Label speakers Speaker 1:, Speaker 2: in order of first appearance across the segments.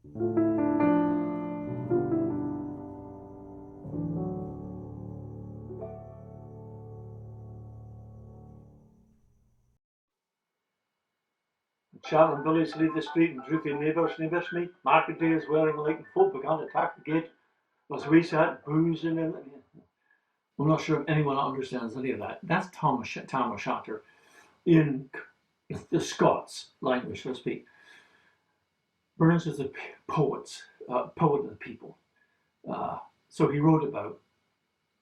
Speaker 1: Chap and Billy's leave the street and droopy neighbours me. Market day is wearing late and folk began to attack the gate as we sat boozing in. I'm not sure if anyone understands any of that. That's Tam O'Shanter in the Scots language, so to speak. Burns is a poet of the people. So he wrote about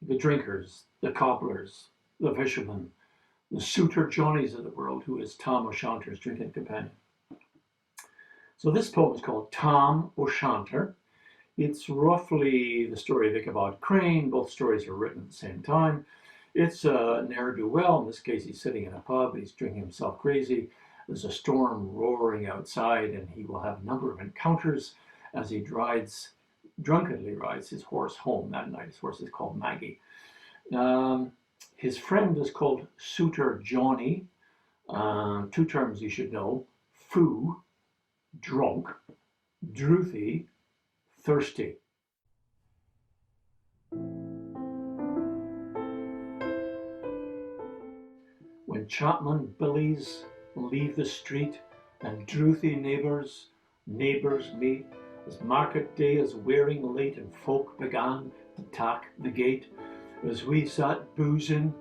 Speaker 1: the drinkers, the cobblers, the fishermen, the suitor Johnnies of the world, who is Tam O'Shanter's drinking companion. So this poem is called Tam O'Shanter. It's roughly the story of Ichabod Crane. Both stories are written at the same time. It's a ne'er-do-well. In this case, he's sitting in a pub. He's drinking himself crazy. There's a storm roaring outside, and he will have a number of encounters as he drunkenly rides his horse home that night. His horse is called Maggie. His friend is called Suitor Johnny. Two terms you should know: foo, drunk; drouthy, thirsty. When Chapman Billies leave the street and drouthy neighbours meet, as market day is wearing late and folk began to tack the gate, as we sat boozing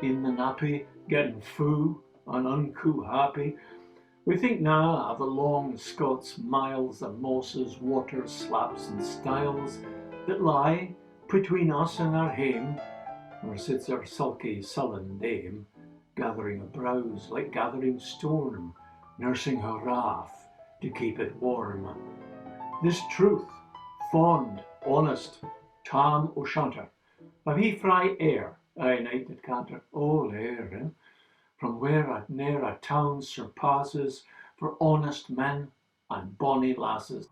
Speaker 1: in the nappy, getting foo and uncoo happy, we think now of the long Scots miles, the mosses, waters, slaps and stiles that lie between us and our hame, where sits our sulky, sullen dame, gathering a browse like gathering storm, nursing her wrath to keep it warm. This truth, fond, honest, Tam O'Shanter, of he fry air, aye night that canter, all air, from where ne'er a town surpasses for honest men and bonny lasses.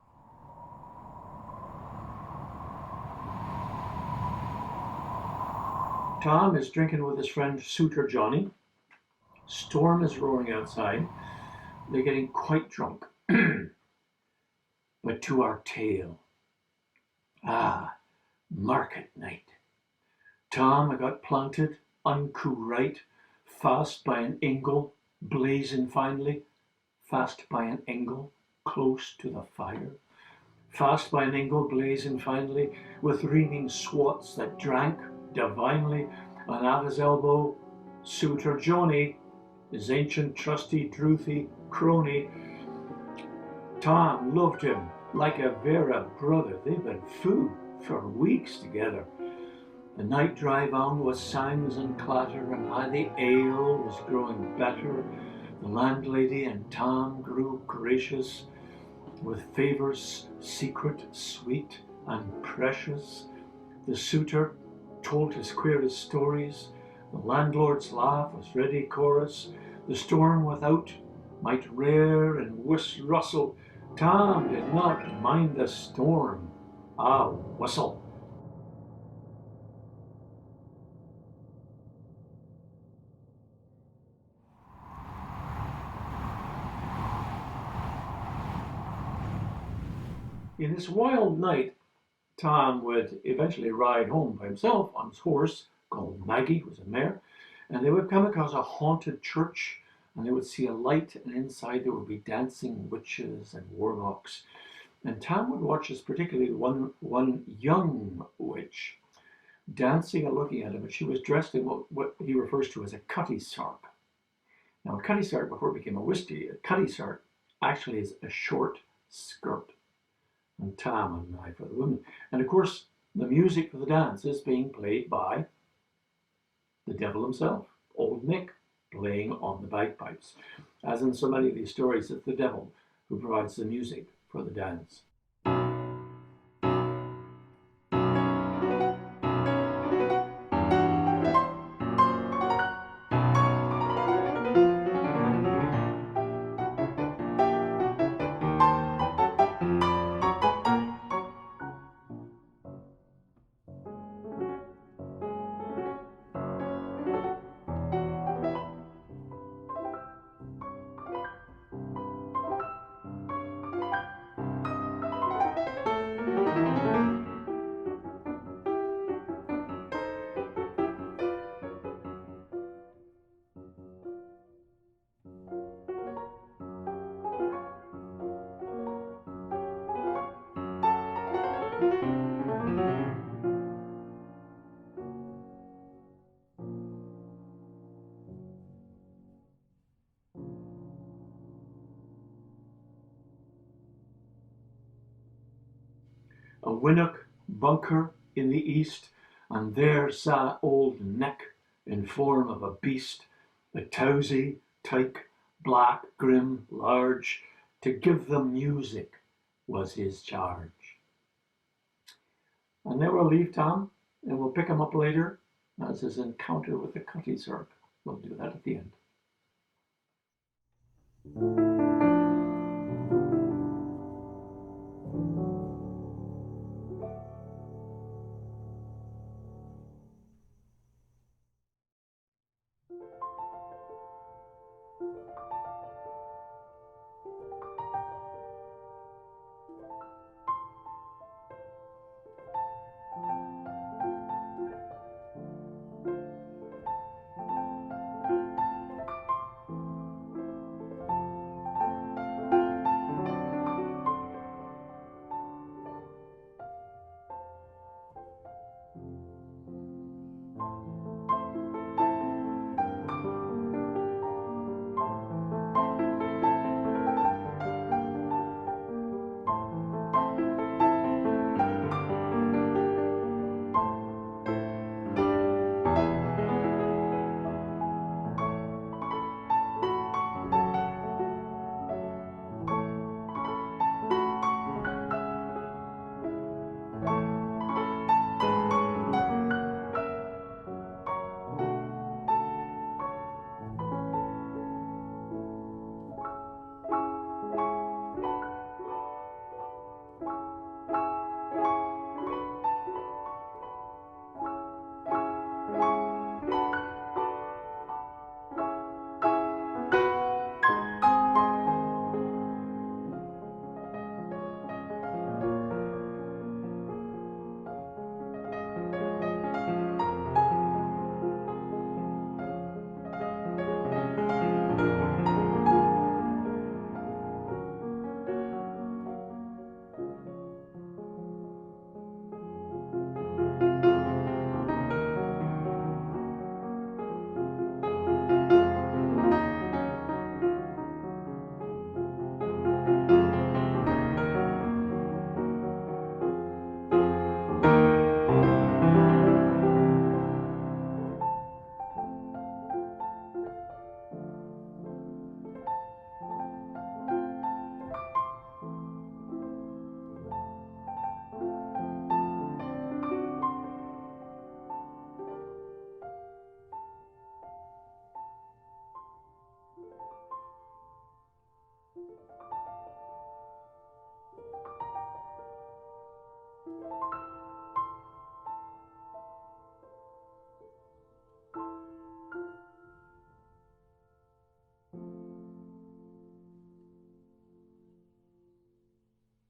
Speaker 1: Tom is drinking with his friend Suitor Johnny. Storm is roaring outside. They're getting quite drunk. But to our tale. Market night. Tom, I got planted, uncoo right, fast by an ingle, blazing finely, fast by an ingle, close to the fire, fast by an ingle, blazing finely, with reaming swats that drank divinely, and at his elbow, Suitor Johnny, his ancient trusty drouthy crony. Tom loved him like a vera brother. They've been foo for weeks together. The night drive on with sangs and clatter, and how the ale was growing better. The landlady and Tom grew gracious, with favours secret, sweet and precious. The suitor told his queerest stories. The landlord's laugh was ready chorus. The storm without might rear and rustle. Tom did not mind the storm. Whistle. In this wild night, Tom would eventually ride home by himself on his horse, called Maggie, who was a mare, and they would come across a haunted church, and they would see a light, and inside there would be dancing witches and warlocks. And Tom would watch this particularly one young witch dancing and looking at him, and she was dressed in what he refers to as a cutty sark. Now, a cutty sark, before it became a whiskey, a cutty sark actually is a short skirt. And Tom and I for the women. And of course, the music for the dance is being played by the devil himself, Old Nick, playing on the bagpipes. As in so many of these stories, it's the devil who provides the music for the dance. A winnock bunker in the east, and there sat old Nick in form of a beast, the towsy, tyke, black, grim, large, to give them music was his charge. And there we'll leave Tom, and we'll pick him up later as his encounter with the cutty circ. We'll do that at the end.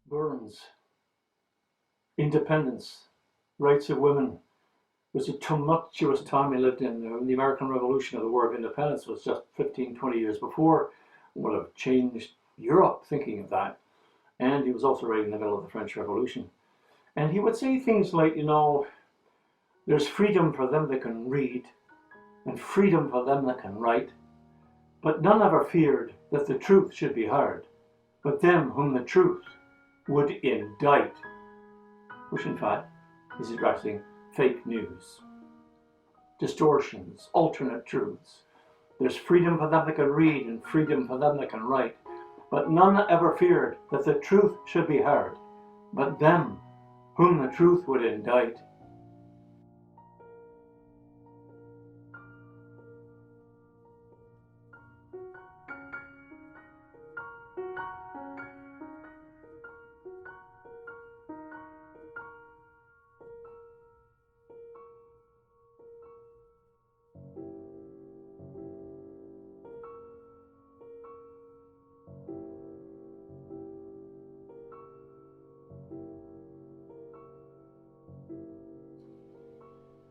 Speaker 1: Burns, independence, rights of women. It was a tumultuous time he lived in. The American Revolution, or the War of Independence, was just 15, 20 years before. Would have changed Europe thinking of that. And he was also right in the middle of the French Revolution. And he would say things like, there's freedom for them that can read, and freedom for them that can write, but none ever feared that the truth should be heard, but them whom the truth would indict, which in fact is addressing fake news, distortions, alternate truths. There's freedom for them that can read and freedom for them that can write, but none ever feared that the truth should be heard, but them whom the truth would indict.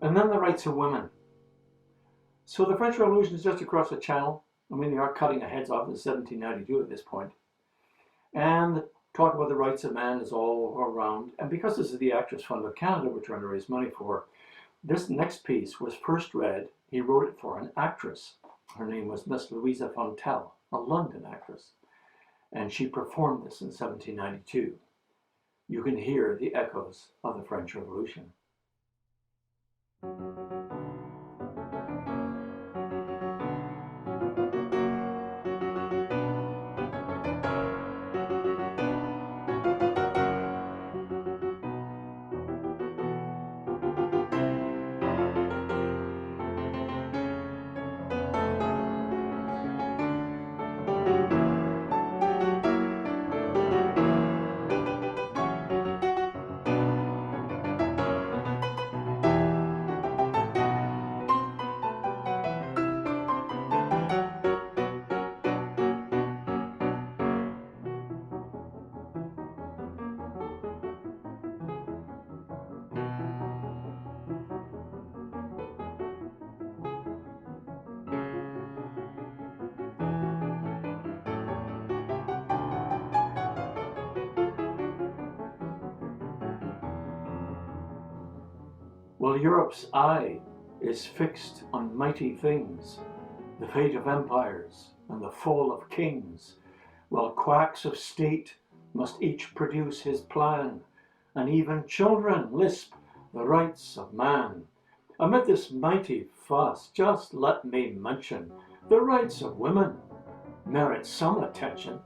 Speaker 1: And then the rights of women. So the French Revolution is just across the channel. I mean, they are cutting the heads off in 1792 at this point. And talk about the rights of man is all around. And because this is the Actors Fund of Canada we're trying to raise money for, this next piece was first read, he wrote it for an actress. Her name was Miss Louisa Fontel, a London actress. And she performed this in 1792. You can hear the echoes of the French Revolution. Well, Europe's eye is fixed on mighty things, the fate of empires and the fall of kings, while quacks of state must each produce his plan, and even children lisp the rights of man. Amid this mighty fuss, just let me mention the rights of women merit some attention.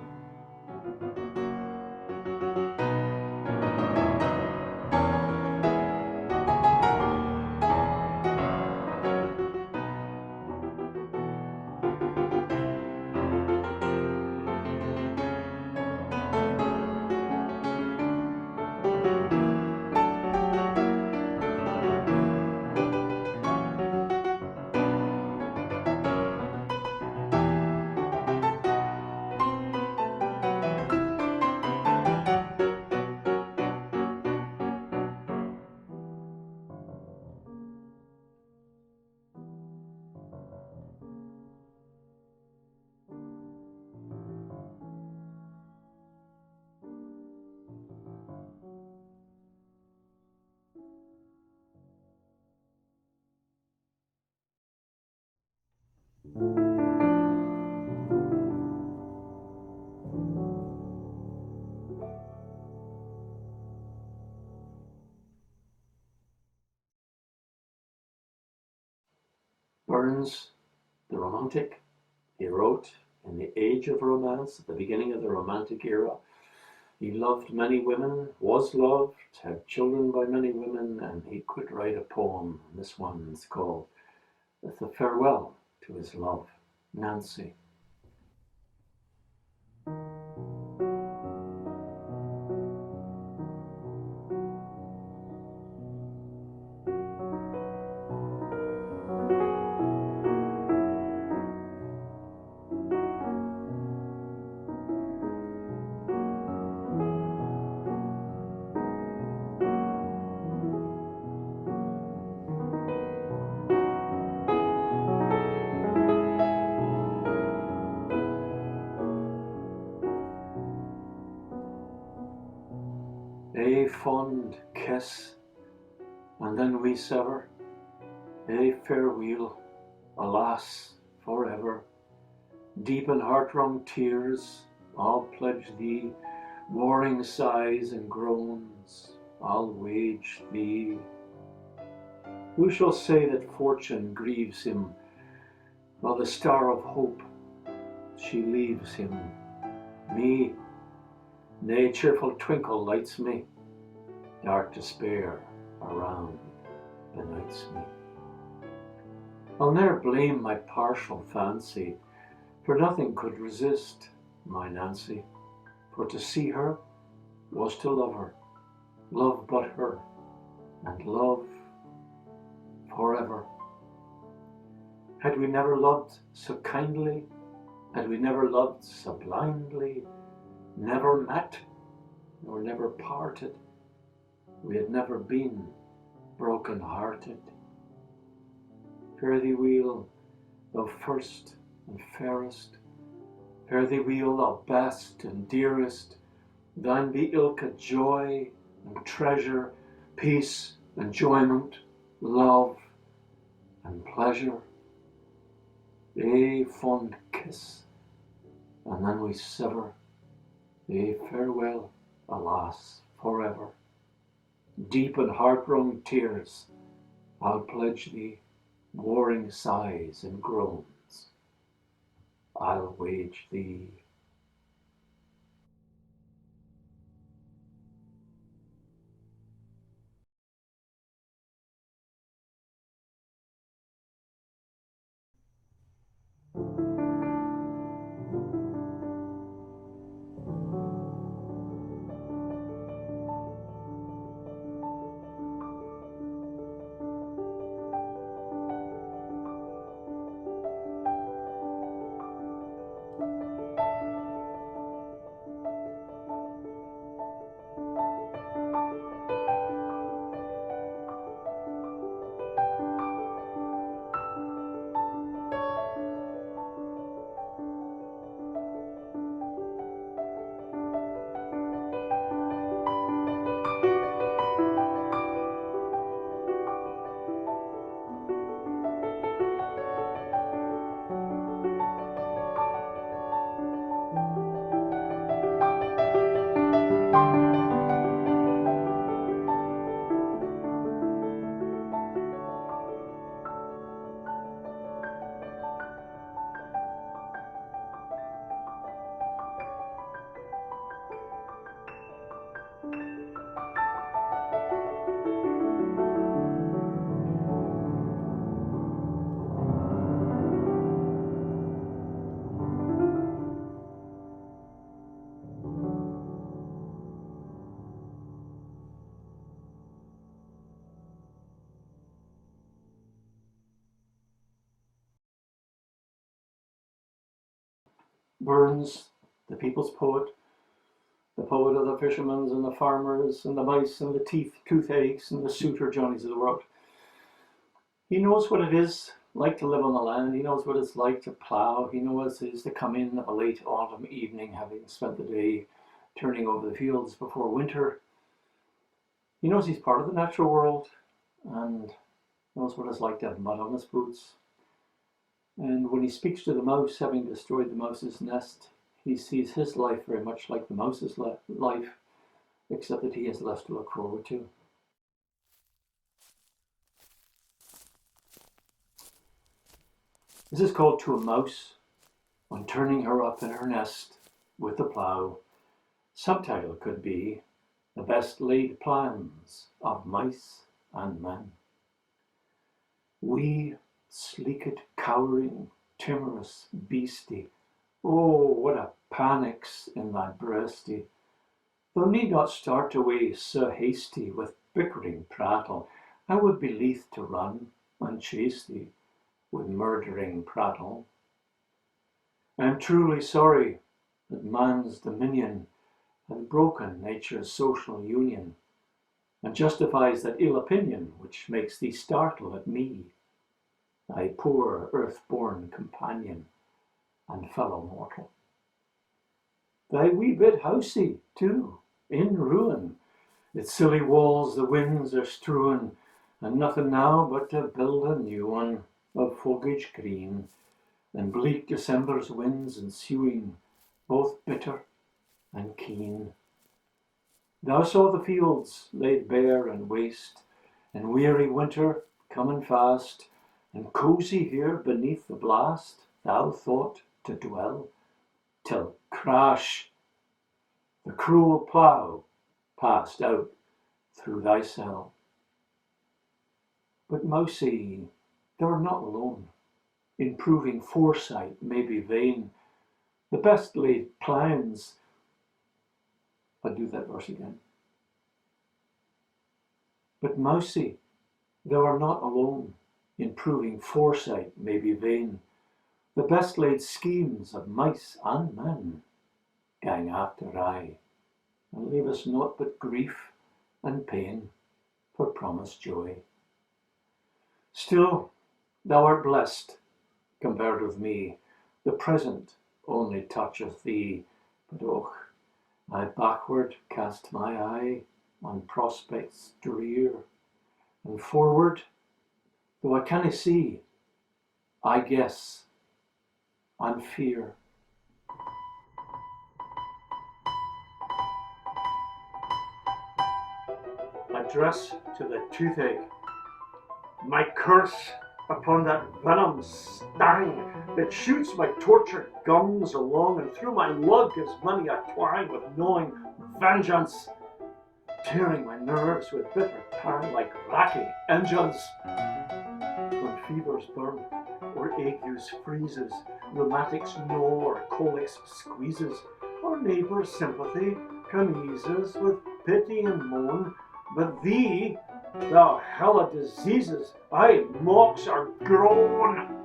Speaker 1: Burns, the Romantic, he wrote in the age of romance, at the beginning of the Romantic era. He loved many women, was loved, had children by many women, and he could write a poem. This one's called The Farewell to His Love, Nancy. A fond kiss, and then we sever. A farewell, alas, forever. Deep in heart-wrung tears, I'll pledge thee. Warring sighs and groans, I'll wage thee. Who shall say that fortune grieves him, while the star of hope she leaves him? Me, nay, cheerful twinkle lights me, dark despair around benights me. I'll ne'er blame my partial fancy, for nothing could resist my Nancy. For to see her was to love her, love but her, and love forever. Had we never loved so kindly, had we never loved so blindly, never met nor never parted, we had never been broken-hearted. Fare thee weel, thou first and fairest, fare thee weel, thou best and dearest, Thine be ilka joy and treasure, peace, enjoyment, love and pleasure. A fond kiss, and then we sever. A farewell, alas, forever. Deep and heart-wrung tears, I'll pledge thee, warring sighs and groans, I'll wage thee. Burns, the people's poet, the poet of the fishermen and the farmers and the mice and the toothaches and the suitor Johnnies of the world. He knows what it is like to live on the land. He knows what it's like to plough. He knows what it is to come in of a late autumn evening, having spent the day turning over the fields before winter. He knows he's part of the natural world and knows what it's like to have mud on his boots. And when he speaks to the mouse, having destroyed the mouse's nest, he sees his life very much like the mouse's life, except that he has less to look forward to. This is called To a Mouse, on turning her up in her nest with the plough. Subtitle could be The Best Laid Plans of Mice and Men. Wee, sleeked, cowering, timorous beastie, oh, what a panic's in thy breastie. Thou need not start away so hasty with bickering prattle. I would be lief to run and chase thee with murdering prattle. I am truly sorry that man's dominion has broken nature's social union, and justifies that ill opinion which makes thee startle at me, thy poor earth-born companion and fellow mortal. Thy wee bit housey, too, in ruin, its silly walls the winds are strewn, and nothing now but to build a new one of foliage green, and bleak December's winds ensuing, both bitter and keen. Thou saw the fields laid bare and waste, and weary winter coming fast, and cosy here beneath the blast thou thought to dwell, till crash, the cruel plough passed out through thy cell. But mousie, thou art not alone. In proving foresight may be vain. The best laid plans. I'll do that verse again. But mousie, thou art not alone. In proving foresight may be vain. The best laid schemes of mice and men gang after aye, and leave us naught but grief and pain for promised joy. Still, thou art blessed, compared with me. The present only toucheth thee, but och, I backward cast my eye on prospects drear, and forward, though I canna see, I guess I'm fear. Address to the toothache, my curse upon that venom stang that shoots my tortured gums along and through my lug as many a twang with gnawing vengeance, tearing my nerves with bitter pang like racking engines. When fevers burn, or agues freezes, rheumatics gnaw or colics squeezes, our neighbour's sympathy can ease us with pity and moan, but thee, thou hell of diseases, aye, mocks our groan.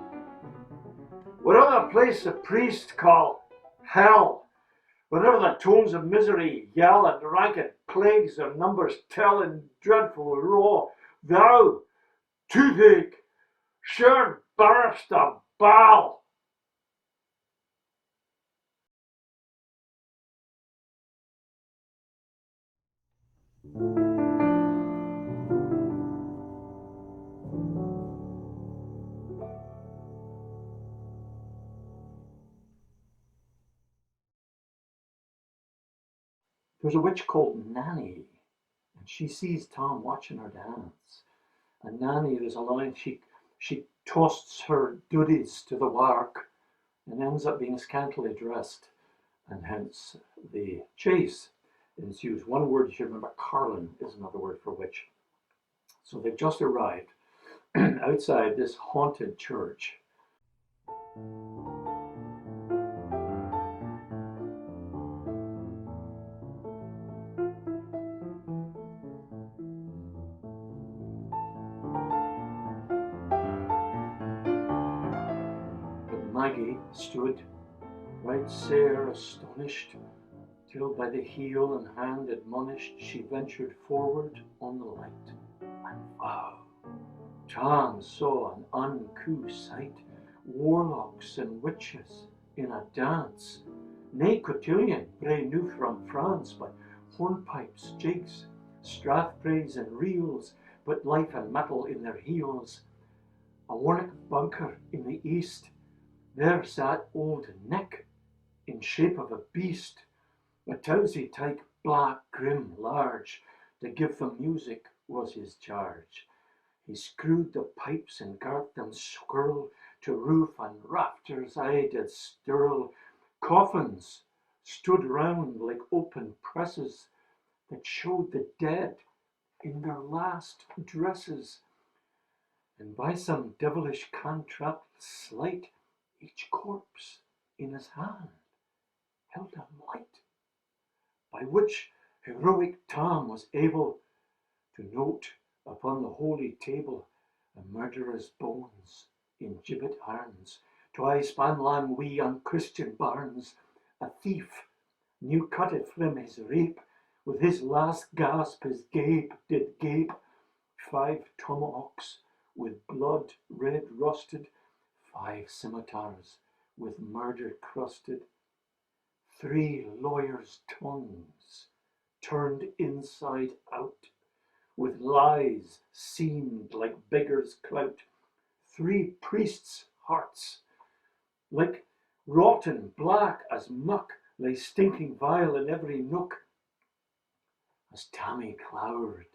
Speaker 1: Whatever place the priests call hell, whatever the tones of misery yell and ranked plagues their numbers tell in dreadful row, thou, toothache, sure barrest a Baal. There's a witch called Nanny, and she sees Tom watching her dance. And Nanny, there's a line, she tosts her duties to the wark and ends up being scantily dressed, and hence the chase ensues. One word you should remember, Carlin is another word for witch. So they've just arrived outside this haunted church. But Maggie stood right sair astonished, till by the heel and hand admonished, she ventured forward on the light. And wow, Tom saw an uncouth sight, warlocks and witches in a dance, nae cotillion bray new from France, but hornpipes, jigs, strathbrays and reels, but life and metal in their heels. A Warnock bunker in the east, there sat old Nick, in shape of a beast, a towsy tyke, black, grim, large, to give them music was his charge. He screwed the pipes and gart them skirl, to roof and rafters aye did stirl. Coffins stood round like open presses, that showed the dead in their last dresses. And by some devilish contract sleight, each corpse in his hand held a light, by which heroic Tom was able to note upon the holy table a murderer's bones in gibbet irons, twice span lang wee unchristian barns. A thief, new cutted from his rape, with his last gasp his gape did gape. 5 tomahawks with blood red rusted, 5 scimitars with murder crusted, 3 lawyers' tongues turned inside out, with lies seamed like beggars' clout, 3 priests' hearts, like rotten black as muck, lay stinking vile in every nook. As Tammy glowered,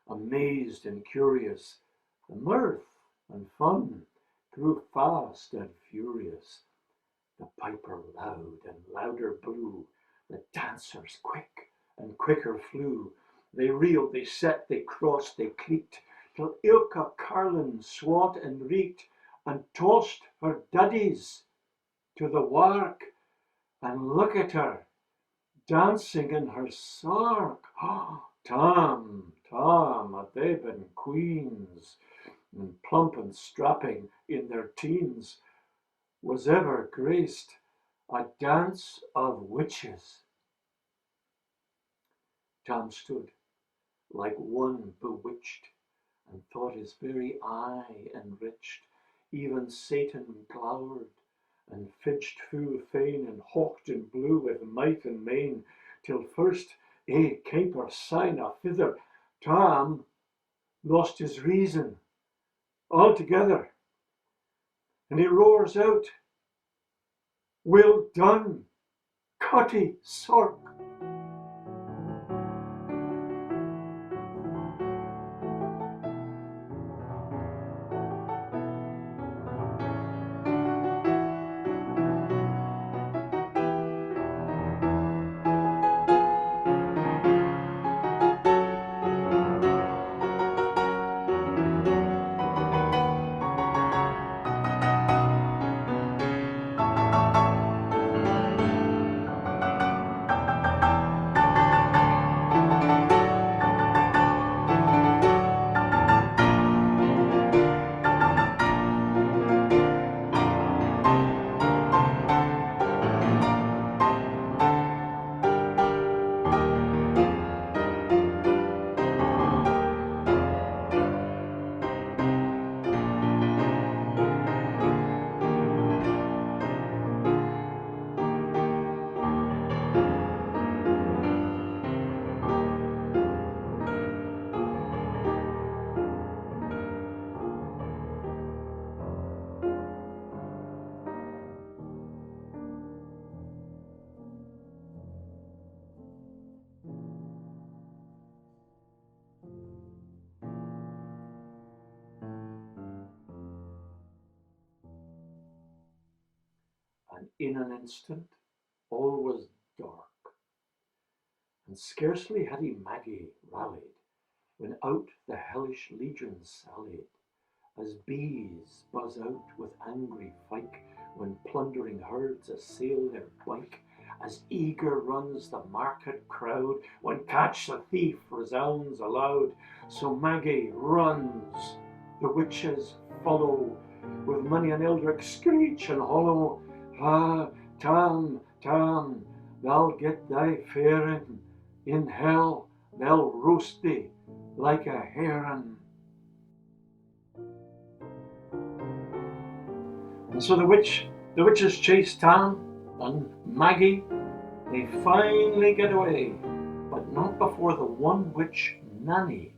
Speaker 1: amazed and curious, the mirth and fun grew fast and furious. The piper loud and louder blew, the dancers quick and quicker flew. They reeled, they set, they crossed, they cleeked, till ilka carlin swat and reeked, and tossed her daddies to the wark. And look at her, dancing in her sark. Tom, a they been queens, and plump and strapping in their teens, was ever graced a dance of witches. Tom stood like one bewitched, and thought his very eye enriched. Even Satan glowered, and fidged full fain, and hawked and blew with might and main, till first a caper sign a thither, Tom lost his reason altogether, and he roars out, "Well done, Cutty Sark." And in an instant all was dark, and scarcely had he Maggie rallied, when out the hellish legions sallied, as bees buzz out with angry fyke, when plundering herds assail their byke, as eager runs the market crowd, when catch the thief resounds aloud, so Maggie runs, the witches follow, with many an eldrick screech and hollow. Ah, Tam, Tam, thou get thy faring, in hell they'll roast thee like a heron. And so the witches chase Tam and Maggie. They finally get away, but not before the one witch, Nanny,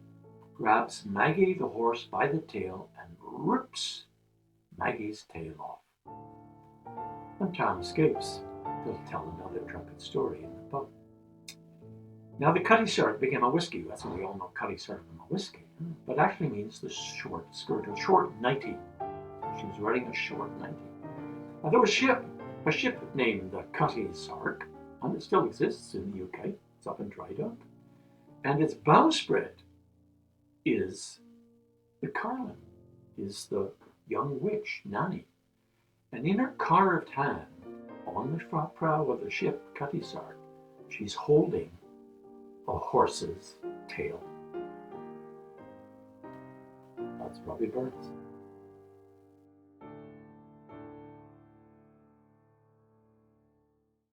Speaker 1: grabs Maggie the horse by the tail and rips Maggie's tail off. And Tom escapes. He'll tell another drunken story in the pub. Now the Cutty Sark became a whiskey. That's what we all know Cutty Sark from a whiskey. But actually means the short skirt, or short nightie. She was wearing a short nightie. Now there was a ship named the Cutty Sark, and it still exists in the UK. It's up in Drydock. And its bowsprit is the Carlin, is the young witch, Nanny. And in her carved hand, on the prow of the ship, Cutty Sark, she's holding a horse's tail. That's Robbie Burns.